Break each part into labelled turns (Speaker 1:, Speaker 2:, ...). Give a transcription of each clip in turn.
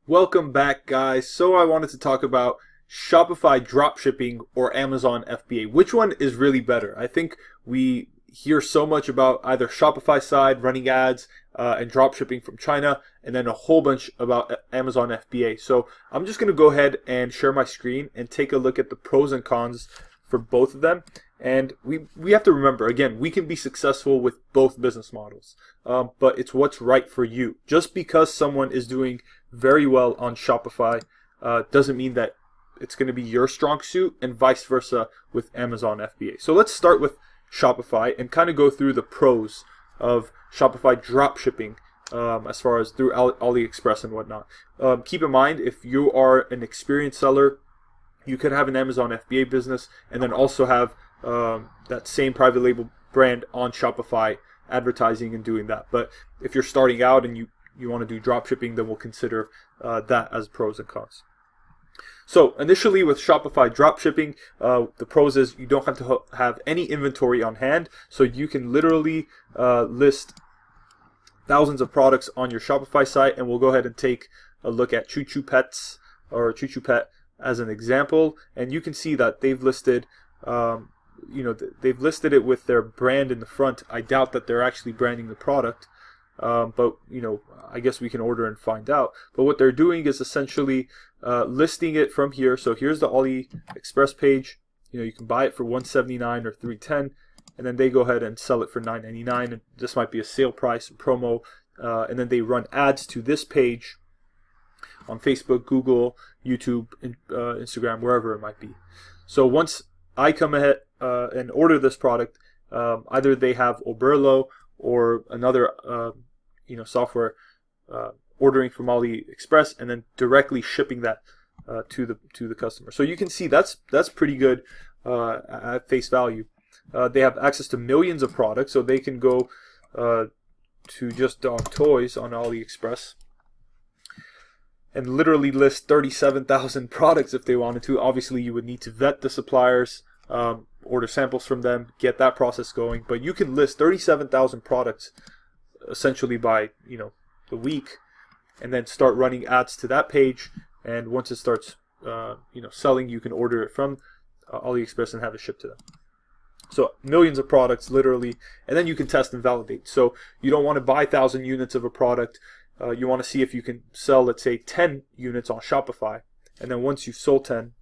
Speaker 1: Welcome back, guys. So I wanted to talk about Shopify Dropshipping or Amazon FBA. Which one is really better? I think we hear so much about either Shopify side running ads and dropshipping from China, and then a whole bunch about Amazon FBA. So I'm just going to go ahead and share my screen and take a look at the pros and cons for both of them. And we have to remember, again, we can be successful with both business models, but it's what's right for you. Just because someone is doing very well on Shopify doesn't mean that it's going to be your strong suit, and vice versa with Amazon FBA. So let's start with Shopify and kind of go through the pros of Shopify dropshipping as far as through AliExpress and whatnot. Keep in mind, if you are an experienced seller, you could have an Amazon FBA business and then also have that same private label brand on Shopify advertising and doing that. But if you're starting out and you want to do drop shipping, then we'll consider that as pros and cons. So initially with Shopify drop shipping, the pros is you don't have to have any inventory on hand. So you can literally list thousands of products on your Shopify site, and we'll go ahead and take a look at Choo Choo Pets or Choo Choo Pet as an example. And you can see that they've listed they've listed it with their brand in the front. I doubt that they're actually branding the product. But I guess we can order and find out. But what they're doing is essentially listing it from here. So here's the AliExpress page. You can buy it for $179 or $310, and then they go ahead and sell it for $9.99. And this might be a sale price, promo, and then they run ads to this page on Facebook, Google, YouTube, Instagram, wherever it might be. So once I come ahead and order this product, either they have Oberlo or another software ordering from AliExpress and then directly shipping that to the customer. So you can see that's pretty good at face value. They have access to millions of products, so they can go to just dog toys on AliExpress and literally list 37,000 products if they wanted to. Obviously, you would need to vet the suppliers, order samples from them, get that process going. But you can list 37,000 products essentially by the week, and then start running ads to that page. And once it starts selling, you can order it from AliExpress and have it shipped to them. So millions of products literally, and then you can test and validate. So you don't want to buy 1,000 units of a product. You want to see if you can sell, let's say, 10 units on Shopify, and then once you've sold 10,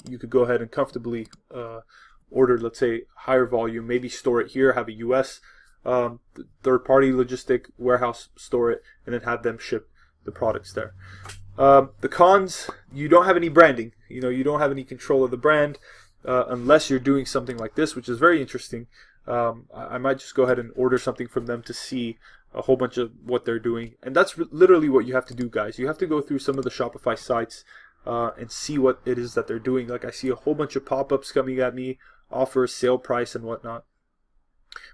Speaker 1: you could go ahead and comfortably order, let's say, higher volume, maybe store it here, have a US third-party logistic warehouse store it, and then have them ship the products there. The cons, you don't have any branding. You don't have any control of the brand unless you're doing something like this, which is very interesting. I might just go ahead and order something from them to see a whole bunch of what they're doing. And that's literally what you have to do, guys. You have to go through some of the Shopify sites and see what it is that they're doing. Like, I see a whole bunch of pop-ups coming at me, offers, sale price, and whatnot.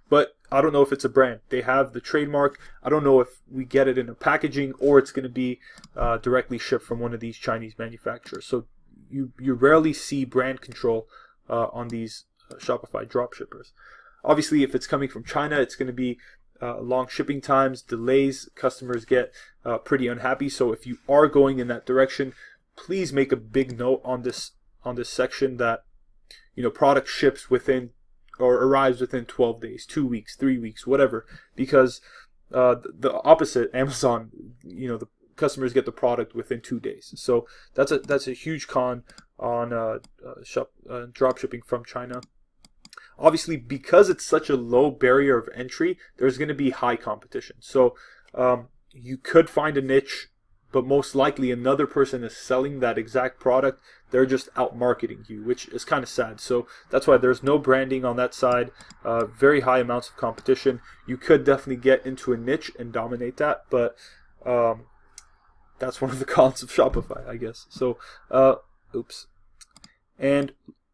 Speaker 1: But I don't know if it's a brand. They have the trademark. I don't know if we get it in a packaging or it's going to be directly shipped from one of these Chinese manufacturers. So you rarely see brand control on these Shopify dropshippers. Obviously, if it's coming from China, it's going to be long shipping times, delays. Customers get pretty unhappy. So if you are going in that direction, please make a big note on this section that product ships within or arrives within 12 days, 2 weeks, 3 weeks, whatever. Because the opposite, Amazon, the customers get the product within 2 days. So that's a huge con on drop shipping from China. Obviously, because it's such a low barrier of entry, there's going to be high competition. So you could find a niche, but most likely another person is selling that exact product. They're just out marketing you, which is kind of sad. So that's why there's no branding on that side. Very high amounts of competition. You could definitely get into a niche and dominate that, but that's one of the cons of Shopify, I guess. So, oops. And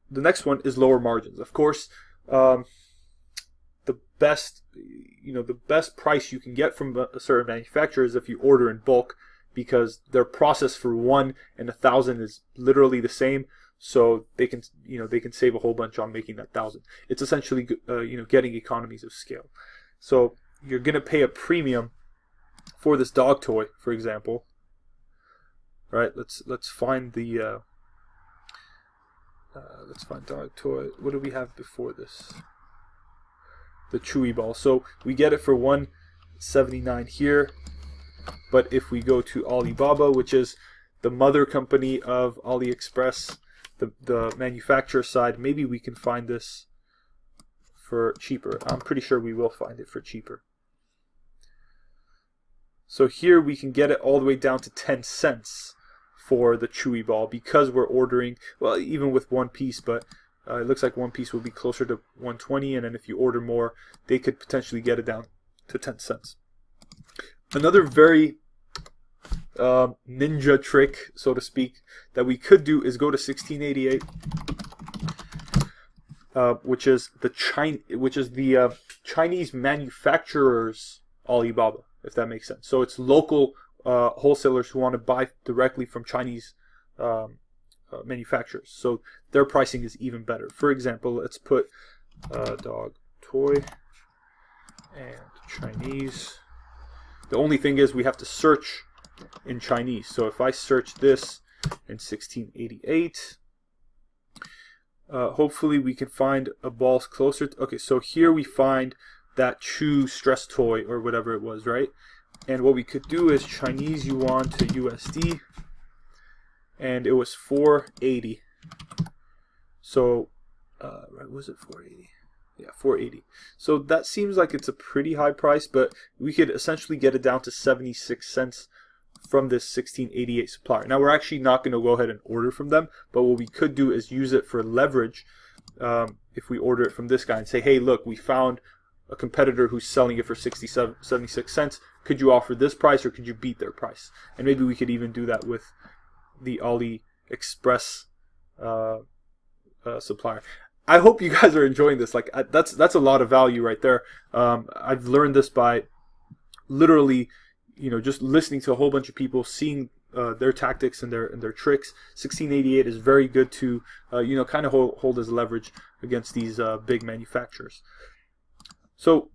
Speaker 1: the next one is lower margins. Of course, the best price you can get from a certain manufacturer is if you order in bulk, because their process for 1 and 1,000 is literally the same. So they can save a whole bunch on making that 1,000. It's essentially getting economies of scale. So you're gonna pay a premium for this dog toy, for example, All right, let's find the let's find dog toy. What do we have before this? The Chewy ball. So we get it for $179 here, but if we go to Alibaba, which is the mother company of AliExpress, the manufacturer side, maybe we can find this for cheaper. I'm pretty sure we will find it for cheaper. So here we can get it all the way down to 10 cents for the Chewy ball, because we're ordering, well, even with one piece, but it looks like one piece will be closer to 120, and then if you order more, they could potentially get it down to 10 cents. Another very ninja trick, so to speak, that we could do is go to 1688, which is the Chinese manufacturer's Alibaba, if that makes sense. So it's local wholesalers who want to buy directly from Chinese manufacturers. So their pricing is even better. For example, let's put dog toy and Chinese. The only thing is we have to search in Chinese. So if I search this in 1688, hopefully we can find a ball closer. Okay, so here we find that Chew stress toy or whatever it was, right? And what we could do is Chinese yuan to USD, and it was 480. So, right, was it 480? Yeah, 480. So that seems like it's a pretty high price, but we could essentially get it down to 76 cents from this 1688 supplier. Now we're actually not going to go ahead and order from them, but what we could do is use it for leverage. If we order it from this guy and say, hey, look, we found a competitor who's selling it for 76 cents. Could you offer this price, or could you beat their price? And maybe we could even do that with the AliExpress supplier. I hope you guys are enjoying this. Like that's a lot of value right there. I've learned this by literally, just listening to a whole bunch of people, seeing their tactics and their tricks. 1688 is very good to kind of hold as leverage against these big manufacturers. So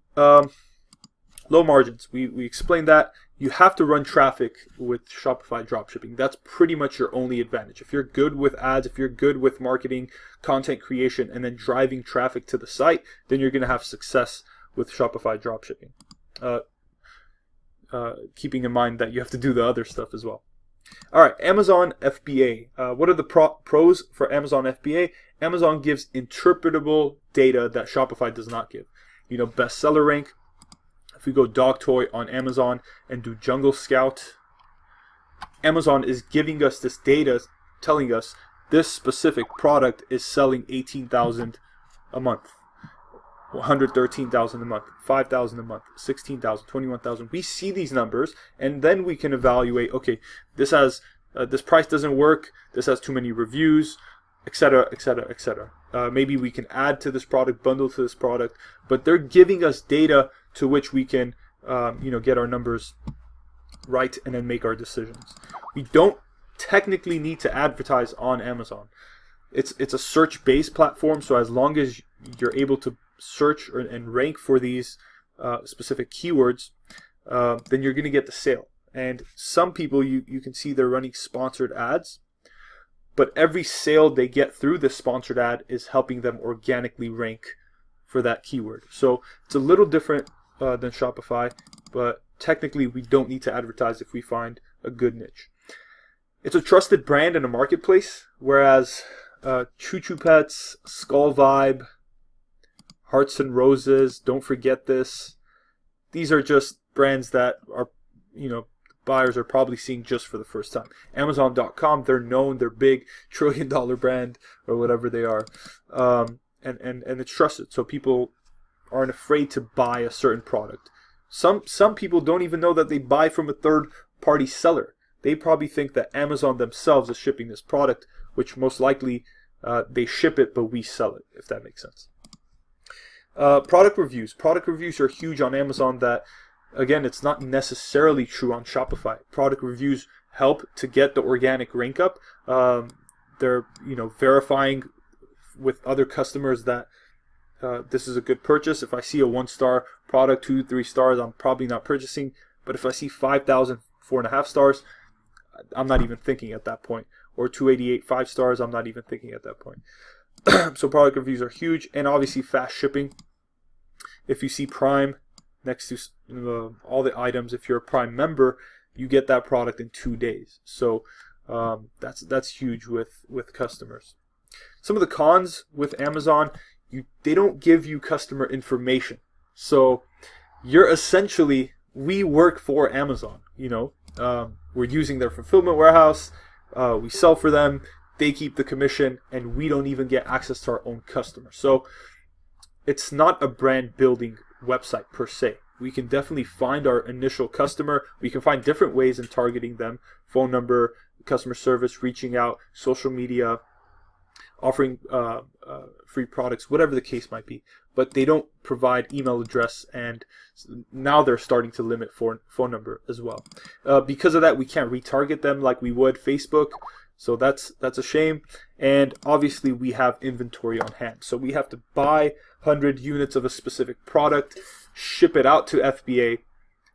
Speaker 1: low margins. We explained that. You have to run traffic with Shopify dropshipping. That's pretty much your only advantage. If you're good with ads, if you're good with marketing, content creation, and then driving traffic to the site, then you're going to have success with Shopify dropshipping. Keeping in mind that you have to do the other stuff as well. All right, Amazon FBA. What are the pros for Amazon FBA? Amazon gives interpretable data that Shopify does not give. Bestseller rank. If we go dog toy on Amazon and do Jungle Scout, Amazon is giving us this data telling us this specific product is selling 18,000 a month, 113,000 a month, 5,000 a month, 16,000, 21,000. We see these numbers, and then we can evaluate, okay, this price doesn't work, this has too many reviews, etc., etc., etc. Maybe we can add to this product, bundle to this product, but they're giving us data to which we can, get our numbers right and then make our decisions. We don't technically need to advertise on Amazon. It's a search-based platform, so as long as you're able to search and rank for these specific keywords, then you're going to get the sale. And some people, you can see they're running sponsored ads, but every sale they get through this sponsored ad is helping them organically rank for that keyword. So it's a little different than Shopify, but technically we don't need to advertise if we find a good niche. It's a trusted brand in a marketplace, whereas Choo Choo Pets, Skull Vibe, Hearts and Roses, Don't Forget This, these are just brands that are, buyers are probably seeing just for the first time. Amazon.com, they're known, they're big, trillion-dollar brand or whatever they are, and it's trusted, so people aren't afraid to buy a certain product. Some people don't even know that they buy from a third-party seller. They probably think that Amazon themselves is shipping this product, which most likely they ship it, but we sell it, if that makes sense. Product reviews. Product reviews are huge on Amazon. That, again, it's not necessarily true on Shopify. Product reviews help to get the organic rank up. They're verifying with other customers that this is a good purchase. If I see a 1-star product, 2, 3 stars, I'm probably not purchasing. But if I see 5,000, 4.5 stars, I'm not even thinking at that point. Or 288 5 stars, I'm not even thinking at that point. So product reviews are huge, and obviously fast shipping. If you see Prime next to all the items, if you're a Prime member, you get that product in 2 days. So that's huge with customers. Some of the cons with Amazon, they don't give you customer information. So you're essentially, we work for Amazon. We're using their fulfillment warehouse. We sell for them. They keep the commission, and we don't even get access to our own customers. So it's not a brand building website per se. We can definitely find our initial customer. We can find different ways in targeting them: phone number, customer service, reaching out, social media, offering free products, whatever the case might be. But they don't provide email address, and now they're starting to limit phone number as well. Because of that, we can't retarget them like we would Facebook. So that's a shame. And obviously we have inventory on hand. So we have to buy 100 units of a specific product, ship it out to FBA,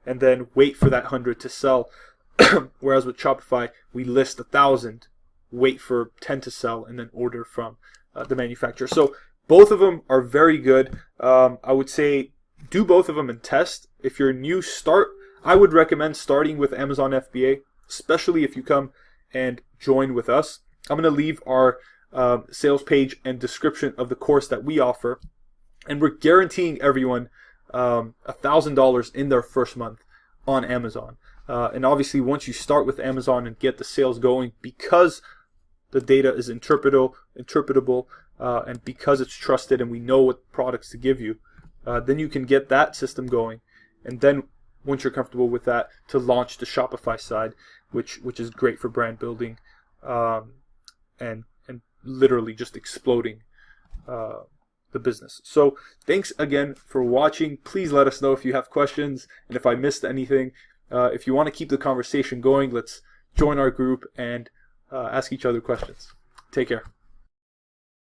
Speaker 1: and then wait for that 100 to sell. Whereas with Shopify, we list 1,000, wait for 10 to sell, and then order from the manufacturer. So both of them are very good. I would say do both of them and test. If you're new, I would recommend starting with Amazon FBA, especially if you come and join with us. I'm going to leave our sales page and description of the course that we offer, and we're guaranteeing everyone $1,000 in their first month on Amazon. And obviously, once you start with Amazon and get the sales going, because the data is interpretable, and because it's trusted and we know what products to give you, then you can get that system going. And then once you're comfortable with that, to launch the Shopify side, which is great for brand building, and literally just exploding the business. So thanks again for watching. Please let us know if you have questions and if I missed anything. If you want to keep the conversation going, let's join our group and ask each other questions. Take care.